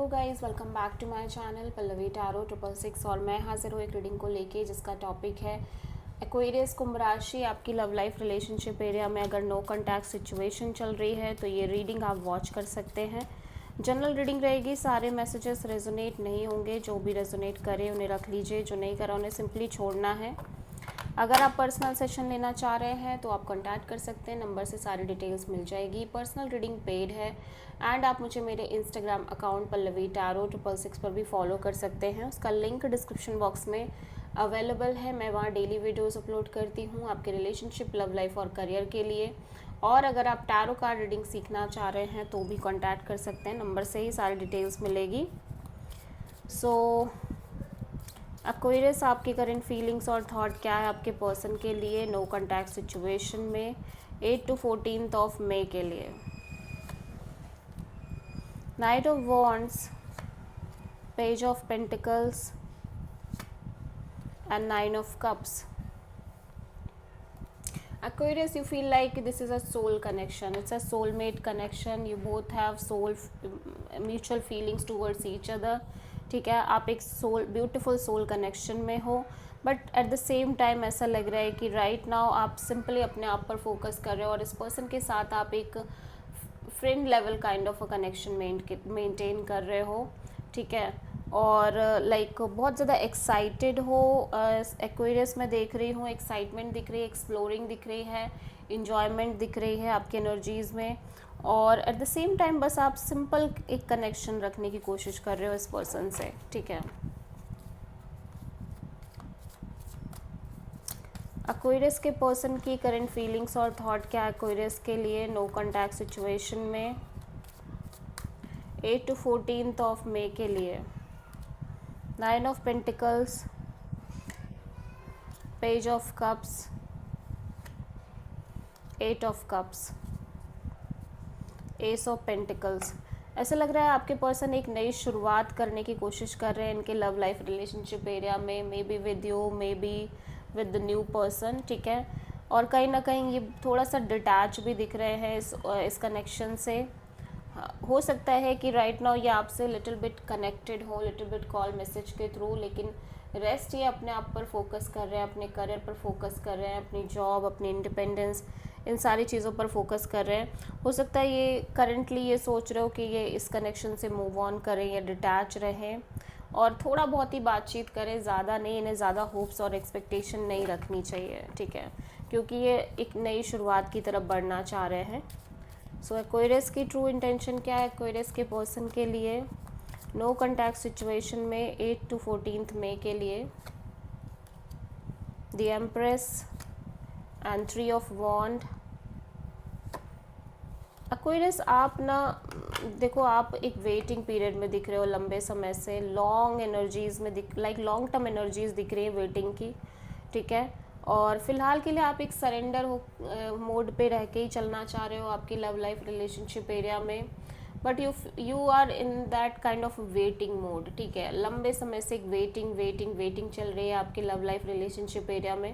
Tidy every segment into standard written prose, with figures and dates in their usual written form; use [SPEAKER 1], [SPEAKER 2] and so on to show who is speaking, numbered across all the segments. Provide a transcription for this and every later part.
[SPEAKER 1] Guys, welcome back to my channel Pallavi tarot 666 और मैं हाजिर हूँ एक रीडिंग को लेके जिसका टॉपिक है एक्वेरियस कुंभ राशि। आपकी लव लाइफ रिलेशनशिप एरिया में अगर नो कॉन्टैक्ट सिचुएशन चल रही है तो ये रीडिंग आप वॉच कर सकते हैं। जनरल रीडिंग रहेगी, सारे मैसेजेस रेजोनेट नहीं होंगे। जो भी रेजोनेट करे उन्हें रख लीजिए, जो नहीं करा उन्हें सिंपली छोड़ना है। अगर आप पर्सनल सेशन लेना चाह रहे हैं तो आप कांटेक्ट कर सकते हैं, नंबर से सारी डिटेल्स मिल जाएगी। पर्सनल रीडिंग पेड है एंड आप मुझे मेरे इंस्टाग्राम अकाउंट पल्लवी टैरो 666 पर भी फॉलो कर सकते हैं। उसका लिंक डिस्क्रिप्शन बॉक्स में अवेलेबल है। मैं वहाँ डेली वीडियोस अपलोड करती हूँ आपके रिलेशनशिप, लव लाइफ और करियर के लिए। और अगर आप टैरो कार्ड रीडिंग सीखना चाह रहे हैं तो भी कांटेक्ट कर सकते हैं, नंबर से ही सारी डिटेल्स मिलेगी। एक्वेरियस, आपकी करंट फीलिंग्स और थॉट क्या है आपके पर्सन के लिए नो कॉन्टैक्ट सिचुएशन में 8 to 14 ऑफ मई के लिए। Night of wands, page of pentacles and 9 of cups. Aquarius, you feel like this is a soul connection. It's a soulmate connection. You both have mutual feelings towards each other. ठीक है, आप एक beautiful soul connection में हो, but at the same time ऐसा लग रहा है कि राइट नाउ आप सिंपली अपने आप पर फोकस कर रहे हो और इस पर्सन के साथ आप एक friend level kind of a connection maintain कर रहे हो। ठीक है, और लाइक बहुत ज़्यादा एक्साइटेड हो। एक्वेरियस में देख रही हूँ, एक्साइटमेंट दिख रही है, एक्सप्लोरिंग दिख रही है, इन्जॉयमेंट दिख रही है आपकी एनर्जीज़ में। और एट द सेम टाइम बस आप सिंपल एक कनेक्शन रखने की कोशिश कर रहे हो इस पर्सन से। ठीक है, एक्वेरियस के पर्सन की करंट फीलिंग्स और थॉट क्या है एक्वेरियस के लिए नो कॉन्टैक्ट सिचुएशन में 8 to 14 ऑफ मई के लिए। 9 of Pentacles, Page of Cups, 8 of Cups, Ace of Pentacles। ऐसा लग रहा है आपके पर्सन एक नई शुरुआत करने की कोशिश कर रहे हैं इनके लव लाइफ रिलेशनशिप एरिया में, may be with you, may be with the new person. ठीक है, और कहीं ना कहीं ये थोड़ा सा डिटैच भी दिख रहे हैं इस कनेक्शन से। हो सकता है कि राइट नाउ ये आपसे लिटिल बिट कनेक्टेड हो, लिटिल बिट कॉल मैसेज के थ्रू, लेकिन रेस्ट ये अपने आप पर फोकस कर रहे हैं, अपने करियर पर फोकस कर रहे हैं, अपनी जॉब, अपनी इंडिपेंडेंस, इन सारी चीज़ों पर फोकस कर रहे हैं। हो सकता है ये करंटली ये सोच रहे हो कि ये इस कनेक्शन से मूव ऑन करें या डिटैच रहें और थोड़ा बहुत ही बातचीत करें, ज़्यादा नहीं। इन्हें ज़्यादा होप्स और एक्सपेक्टेशन नहीं रखनी चाहिए। ठीक है, क्योंकि ये एक नई शुरुआत की तरफ बढ़ना चाह रहे हैं। एक्वेरियस की ट्रू इंटेंशन क्या है एक्वेरियस के पर्सन के लिए नो कॉन्टैक्ट सिचुएशन में 8 to 14 मई के लिए। The empress and 3 of wand. Aquarius, आप ना देखो, आप एक वेटिंग पीरियड में दिख रहे हो लंबे समय से, लॉन्ग एनर्जीज़ में लॉन्ग टर्म एनर्जीज़ दिख रही है वेटिंग की। ठीक है, और फिलहाल के लिए आप एक सरेंडर मोड पे रह के ही चलना चाह रहे हो आपकी लव लाइफ रिलेशनशिप एरिया में, but you are in that kind of waiting mode. ठीक है, लंबे समय से एक वेटिंग चल रही है आपकी लव लाइफ रिलेशनशिप एरिया में,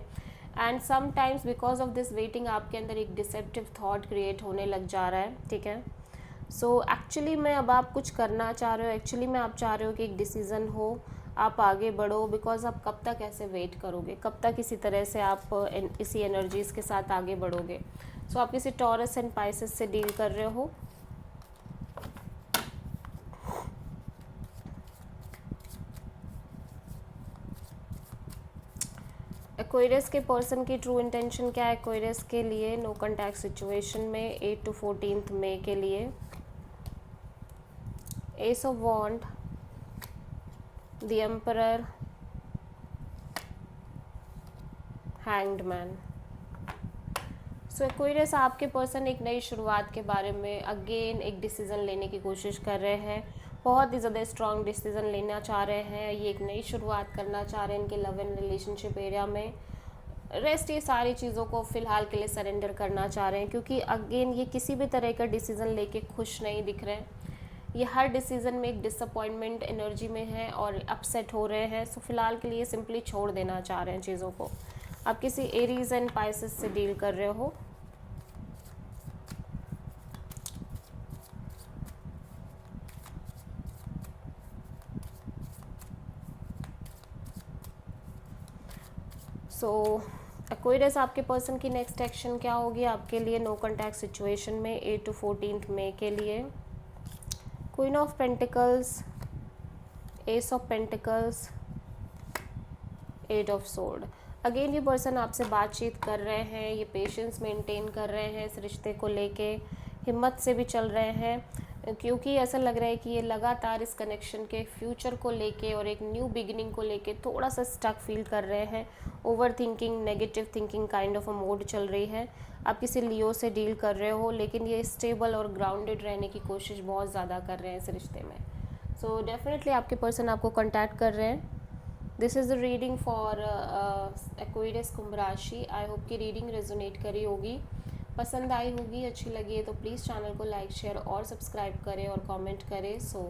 [SPEAKER 1] and sometimes because of this waiting आपके अंदर एक डिसेप्टिव थॉट क्रिएट होने लग जा रहा है। ठीक है, एक्चुअली में अब आप कुछ करना चाह रहे हो, एक्चुअली में आप चाह रहे हो कि एक डिसीज़न हो, आप आगे बढ़ो, बिकॉज आप कब तक ऐसे वेट करोगे, कब तक इसी तरह से आप इसी एनर्जीज़ के साथ आगे बढ़ोगे। आप किसी टॉरस एंड पाइसेस से डील कर रहे हो। एक्वेरियस के पर्सन की ट्रू इंटेंशन क्या है एक्वेरियस के लिए नो कॉन्टैक्ट सिचुएशन में 8 to 14 मई के लिए। Ace of wand, the emperor, hanged man. Aquarius, आपके पर्सन एक नई शुरुआत के बारे में अगेन एक डिसीज़न लेने की कोशिश कर रहे हैं, बहुत ही ज़्यादा स्ट्रॉन्ग डिसीज़न लेना चाह रहे हैं। ये एक नई शुरुआत करना चाह रहे हैं इनके लव एंड रिलेशनशिप एरिया में। रेस्ट ये सारी चीज़ों को फ़िलहाल के लिए सरेंडर करना चाह रहे हैं, क्योंकि अगेन ये किसी भी तरह का डिसीज़न लेके खुश नहीं दिख रहे हैं। ये हर डिसीज़न में एक डिसअपॉइंटमेंट एनर्जी में है और अपसेट हो रहे हैं। फ़िलहाल के लिए सिंपली छोड़ देना चाह रहे हैं चीज़ों को। आप किसी एरीज एंड पाइसेस से डील कर रहे हो। सो एक्वेरियस, आपके पर्सन की नेक्स्ट एक्शन क्या होगी आपके लिए नो कॉन्टैक्ट सिचुएशन में 8 to 14 मई के लिए? Queen of pentacles, S of pentacles, 8 of sword. Again ये पर्सन आपसे बातचीत कर रहे हैं, ये पेशेंस मेंटेन कर रहे हैं इस रिश्ते को लेके, हिम्मत से भी चल रहे हैं, क्योंकि ऐसा लग रहा है कि ये लगातार इस कनेक्शन के फ्यूचर को लेके और एक न्यू बिगिनिंग को लेके थोड़ा सा स्टक फील कर रहे हैं। Over thinking, negative thinking kind of a mode चल रही है। आप किसी लियो से डील कर रहे हो, लेकिन ये स्टेबल और ग्राउंडेड रहने की कोशिश बहुत ज़्यादा कर रहे हैं इस रिश्ते में। सो डेफिनेटली आपके पर्सन आपको कॉन्टैक्ट कर रहे हैं। This is the reading for Aquarius कुंभ राशि। आई होप कि रीडिंग रेजोनेट करी होगी, पसंद आई होगी, अच्छी लगी है तो प्लीज़ चैनल को लाइक, शेयर और सब्सक्राइब करें और कमेंट करें। सो